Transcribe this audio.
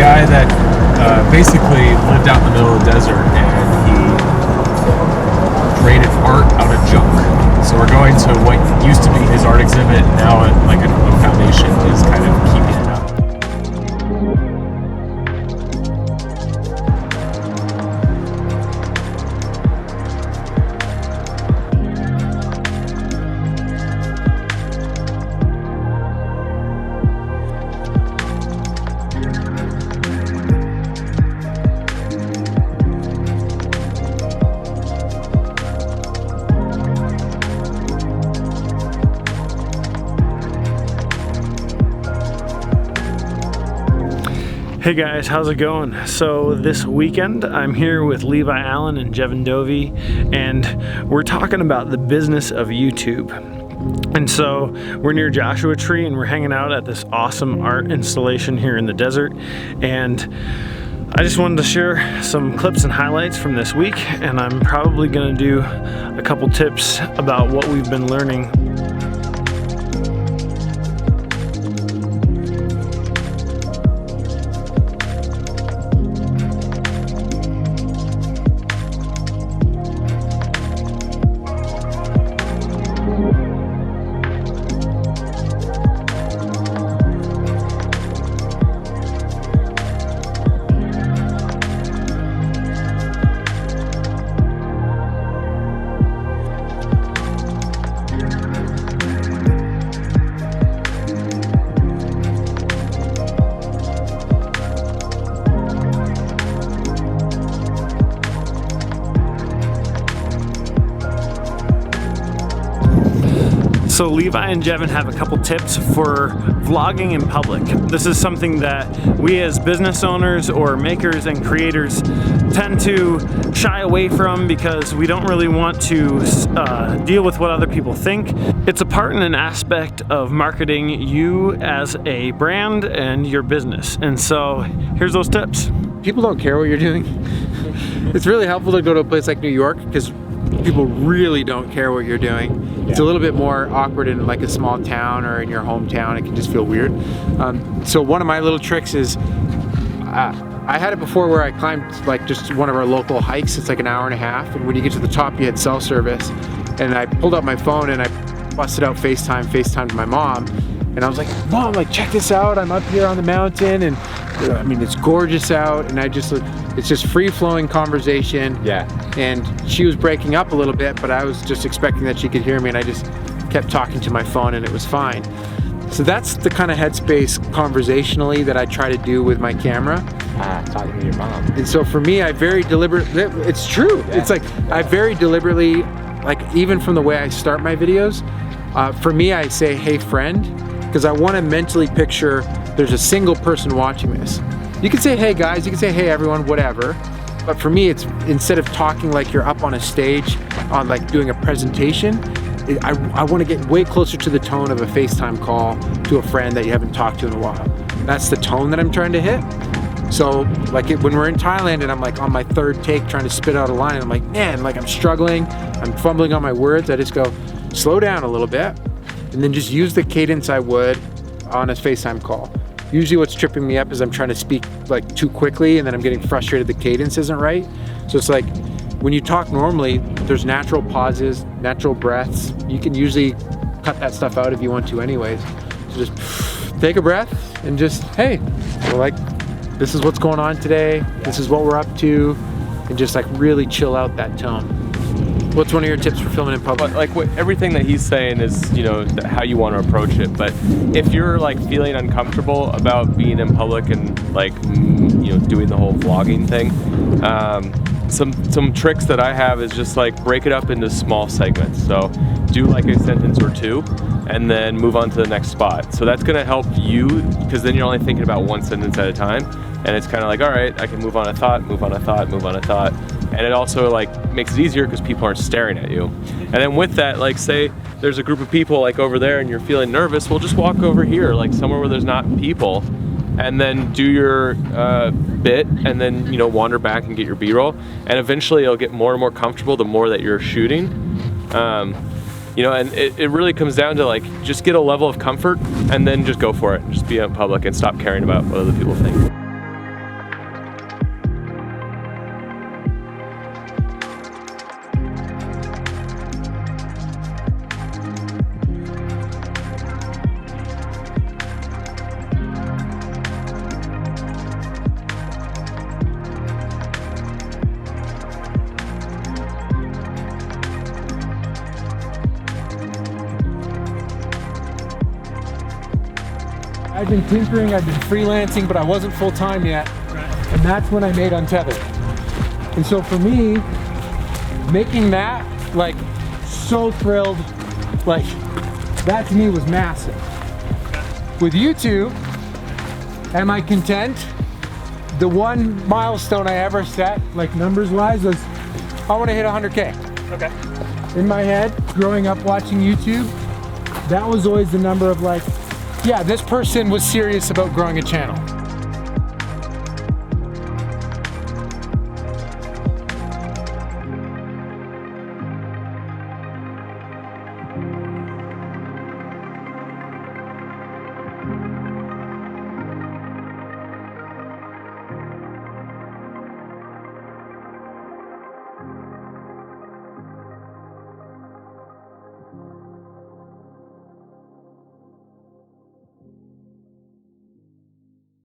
guy that basically lived out in the middle of the desert, and he created art out of junk. So we're going to what used to be his art exhibit, now like a foundation is kind of keeping it up. Hey guys, how's it going? So this weekend I'm here with Levi Allen and Seven Dovey, and we're talking about the business of YouTube. And so we're near Joshua Tree and we're hanging out at this awesome art installation here in the desert, and I just wanted to share some clips and highlights from this week, and I'm probably gonna do a couple tips about what we've been learning. So Levi and Jevin have a couple tips for vlogging in public. This is something that we as business owners or makers and creators tend to shy away from because we don't really want to deal with what other people think. It's a part and an aspect of marketing you as a brand and your business. And so here's those tips. People don't care what you're doing. It's really helpful to go to a place like New York because people really don't care what you're doing. It's a little bit more awkward in like a small town or in your hometown. It can just feel weird. So one of my little tricks is, I had it before where I climbed like just one of our local hikes. It's like an hour and a half, and when you get to the top you had cell service, and I pulled out my phone and I busted out FaceTimed my mom, and I was like, Mom, like check this out, I'm up here on the mountain, and I mean it's gorgeous out, and it's just free-flowing conversation. Yeah. And she was breaking up a little bit, but I was just expecting that she could hear me, and I just kept talking to my phone and it was fine. So that's the kind of headspace conversationally that I try to do with my camera. Talking to your mom. And so for me, I very deliberately, it's true. Yeah. It's like, I very deliberately, like even from the way I start my videos, for me I say, hey friend, because I want to mentally picture there's a single person watching this. You can say, hey guys, you can say, hey everyone, whatever. But for me, it's instead of talking like you're up on a stage on like doing a presentation, I want to get way closer to the tone of a FaceTime call to a friend that you haven't talked to in a while. That's the tone that I'm trying to hit. So like when we're in Thailand and I'm like on my third take trying to spit out a line, I'm like, man, like I'm struggling, I'm fumbling on my words. I just go, slow down a little bit, and then just use the cadence I would on a FaceTime call. Usually what's tripping me up is I'm trying to speak like too quickly and then I'm getting frustrated the cadence isn't right. So it's like when you talk normally, there's natural pauses, natural breaths. You can usually cut that stuff out if you want to anyways. So just take a breath and just, hey, we're like, this is what's going on today. This is what we're up to. And just like really chill out that tone. What's one of your tips for filming in public? Like everything that he's saying is, you know, how you want to approach it. But if you're like feeling uncomfortable about being in public and like, you know, doing the whole vlogging thing, some tricks that I have is just like break it up into small segments. So do like a sentence or two and then move on to the next spot. So that's gonna help you because then you're only thinking about one sentence at a time. And it's kind of like, all right, I can move on a thought, move on a thought, move on a thought. And it also like makes it easier because people aren't staring at you. And then with that, like say there's a group of people like over there and you're feeling nervous, well just walk over here, like somewhere where there's not people, and then do your bit and then, you know, wander back and get your B-roll. And eventually it'll get more and more comfortable the more that you're shooting. You know, and it really comes down to like, just get a level of comfort and then just go for it. Just be out in public and stop caring about what other people think. I'd been tinkering, I'd been freelancing, but I wasn't full-time yet. And that's when I made Untethered. And so for me, making that, like, so thrilled, like, that to me was massive. With YouTube, am I content? The one milestone I ever set, like numbers-wise, was I want to hit 100K. Okay. In my head, growing up watching YouTube, that was always the number of like, yeah, this person was serious about growing a channel.